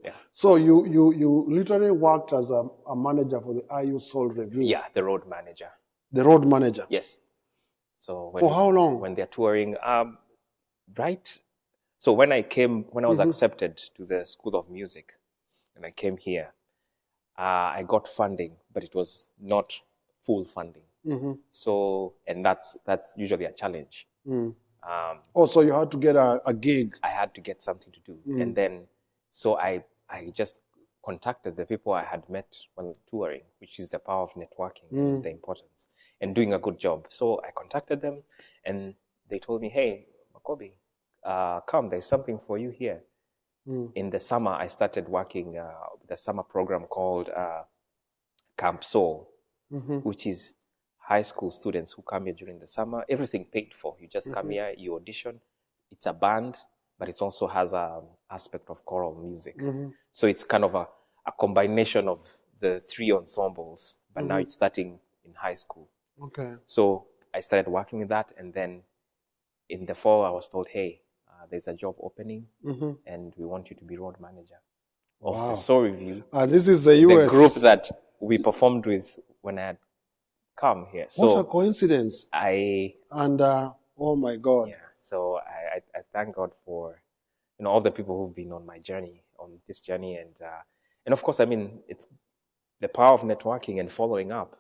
Yeah. So you literally worked as a manager for the IU Soul Review. Yeah, the road manager. The road manager. Yes. So For how long? When they're touring, right? So when I was accepted to the School of Music, and I came here, I got funding, but it was not full funding. So, and that's usually a challenge. So you had to get a gig. I had to get something to do. And then, so I just contacted the people I had met when touring, which is the power of networking and the importance, and doing a good job. So I contacted them, and they told me, hey, Makobi, come, there's something for you here. In the summer, I started working with a summer program called Camp Soul, which is high school students who come here during the summer. Everything paid for. You just come here, you audition. It's a band, but it also has an aspect of choral music. So it's kind of a combination of the three ensembles, but now it's starting in high school. Okay. So I started working with that, and then in the fall, I was told, hey, there's a job opening, and we want you to be road manager of the Soul Review. This is the US. The group that we performed with when I had come here. So what a coincidence. Oh my God. Yeah. So I thank God for, all the people who've been on this journey. And of course, I mean, it's the power of networking and following up.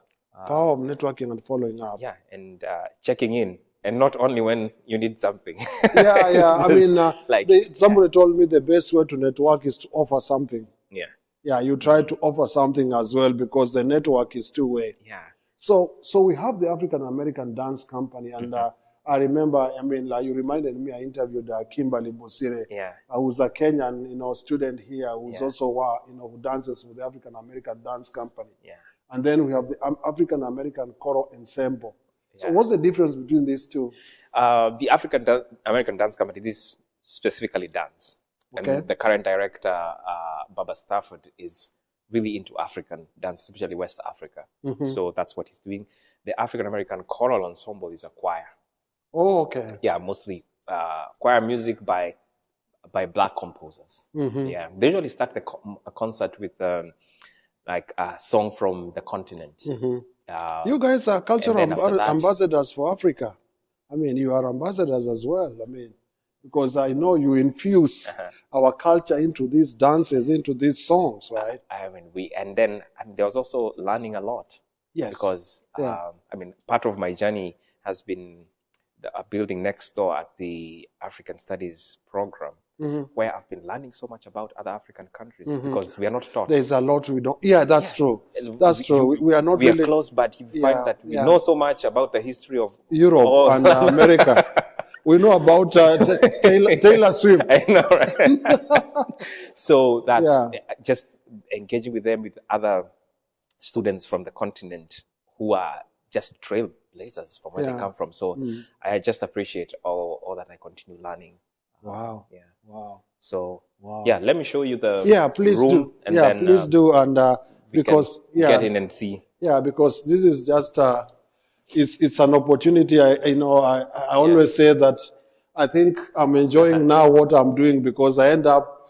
Power of networking and following up. Yeah. And checking in. And not only when you need something. Yeah. I mean, somebody told me the best way to network is to offer something. Yeah. Yeah, you try to offer something as well, because the network is two-way. Yeah. So we have the African American Dance Company, and I remember, you reminded me, I interviewed Kimberly Bosire, who's a Kenyan, student here, who's also, who dances with the African American Dance Company. Yeah. And then we have the African American Choral Ensemble. So what's the difference between these two? The African American Dance Company, this specifically dance. Okay. And the current director, Baba Stafford, is really into African dance, especially West Africa. So that's what he's doing. The African American Choral Ensemble is a choir. Oh, okay. Yeah, mostly choir music by Black composers. Yeah, they usually start a concert with like a song from the continent. You guys are cultural ambassadors for Africa. I mean, you are ambassadors as well. I mean, because I know you infuse our culture into these dances, into these songs, right? I mean, there was also learning a lot. Yes. Because, part of my journey has been a building next door at the African Studies program, where I've been learning so much about other African countries, because we are not taught. There's a lot we don't. Yeah, that's true. That's true. We are not we are close, but you find that we know so much about the history of Europe and America. We know about Taylor Swift. I know, right? So that just engaging with them, with other students from the continent who are just trailblazers from where they come from. So I just appreciate all that I continue learning. Wow. Yeah. Wow. So let me show you the please room. Do. And then, please do. And because get in and see. Yeah, because this is just it's an opportunity. I always say that I think I'm enjoying now what I'm doing, because I end up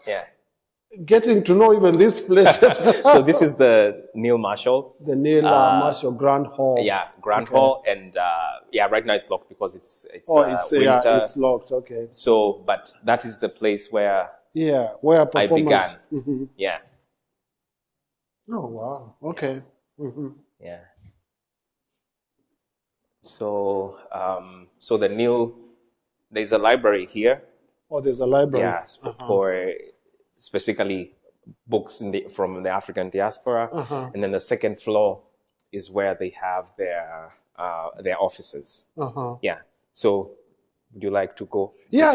getting to know even these places. So this is the Neil Marshall. The Neil Marshall Grand Hall. Yeah, Grand Hall. And right now it's locked because it's winter. It's locked. Okay. So, but that is the place where I began. Yeah. Oh, wow. Okay. Yeah. So, the Neil, there's a library here. Oh, there's a library. Yeah, for specifically books from the African diaspora. And then the second floor is where they have their offices. Yeah. So would you like to go? Yeah.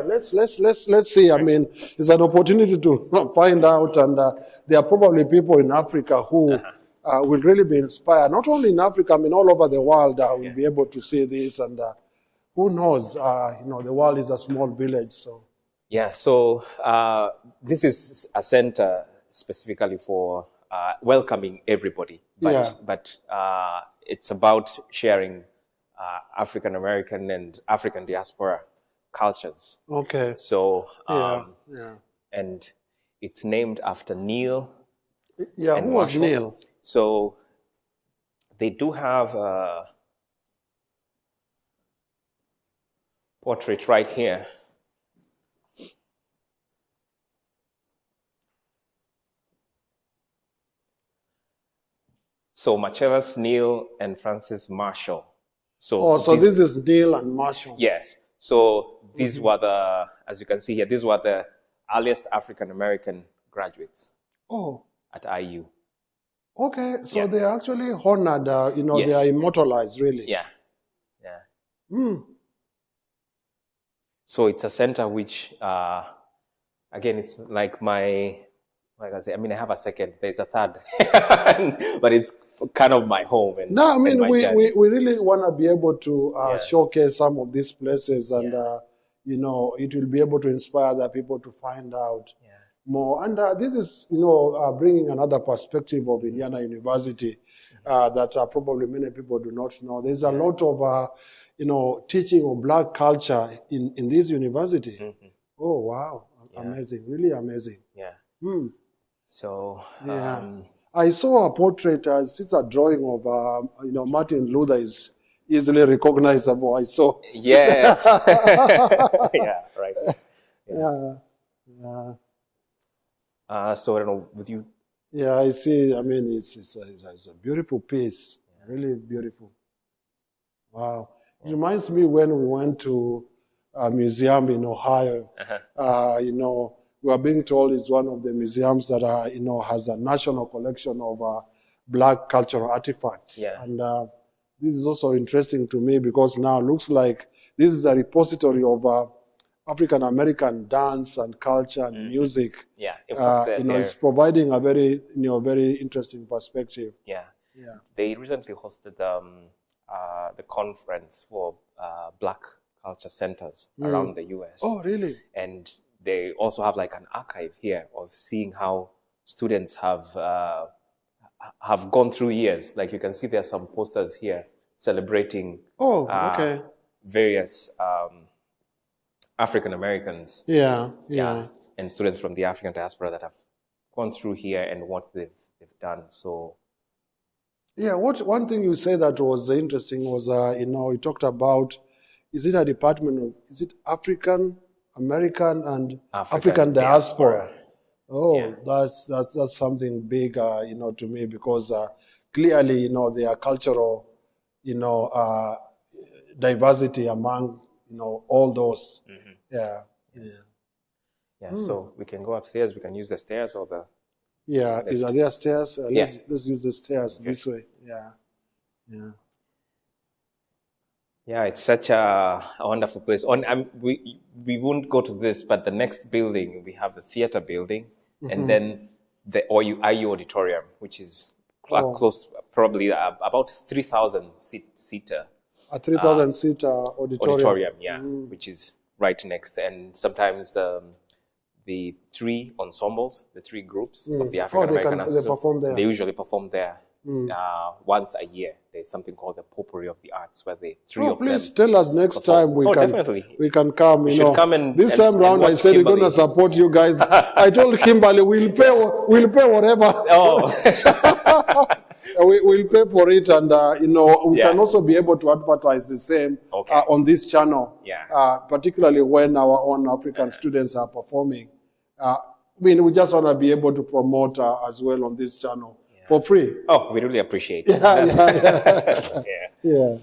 Let's see. I mean, it's an opportunity to find out, and there are probably people in Africa who will really be inspired. Not only in Africa, I mean, all over the world will be able to see this, and who knows? The world is a small village, so. Yeah. So this is a center specifically for welcoming everybody, but it's about sharing African American and African diaspora cultures. Okay. So and It's named after Neil. Yeah, and who was Marshall. Neil? So they do have a portrait right here. So Macheras, Neil, and Francis Marshall. So this is Neil and Marshall. Yes. So these were the, as you can see here, these were the earliest African-American graduates at IU. Okay, so they are actually honored, Yes. they are immortalized, really. Yeah. So it's a center which, again, it's like I have a second, there's a third, but it's kind of my home. And, no, I mean, and we really want to be able to showcase some of these places, and, it will be able to inspire other people to find out more. And this is, bringing another perspective of Indiana University that probably many people do not know. There's a lot of, teaching of Black culture in this university. Mm-hmm. Oh, wow. Amazing. Really amazing. Yeah. So, I saw a portrait, it's a drawing of, Martin Luther is easily recognizable. I saw. Yes. Yeah, right. So I don't know, with you? Yeah, I see. I mean, it's a beautiful piece. Really beautiful. Wow. It reminds me when we went to a museum in Ohio. We are being told it's one of the museums that has a national collection of Black cultural artifacts. Yeah. And this is also interesting to me because now it looks like this is a repository of African American dance and culture and music. Yeah. In fact, it's providing a very very interesting perspective. Yeah. They recently hosted the conference for Black culture centers around the U.S. Oh, really? And they also have like an archive here of seeing how students have gone through years. Like you can see there are some posters here celebrating various African Americans. Yeah. And students from the African diaspora that have gone through here and what they've done. So one thing you said that was interesting was you talked about, is it a department of, is it African American and African diaspora? That's something big, to me, because clearly, there are cultural, diversity among, all those. Mm-hmm. So we can go upstairs. We can use the stairs or the. Are there stairs? Let's use the stairs this way. Yeah, it's such a wonderful place. We won't go to this, but the next building, we have the theater building, and then the IU auditorium, which is close, probably about 3,000 seater. A 3,000 seater auditorium. Which is right next. And sometimes the three ensembles, the three groups of the African American they usually perform there. Once a year. There's something called the Potpourri of the Arts, where the three of them. Please tell us next time definitely. We can come. We should come and this time round, I said we're going to support you guys. I told Kimberly we'll pay whatever. We'll pay for it, and we can also be able to advertise the same on this channel. Particularly when our own African students are performing. We just want to be able to promote as well on this channel. For free. Oh, we really appreciate it. Yeah.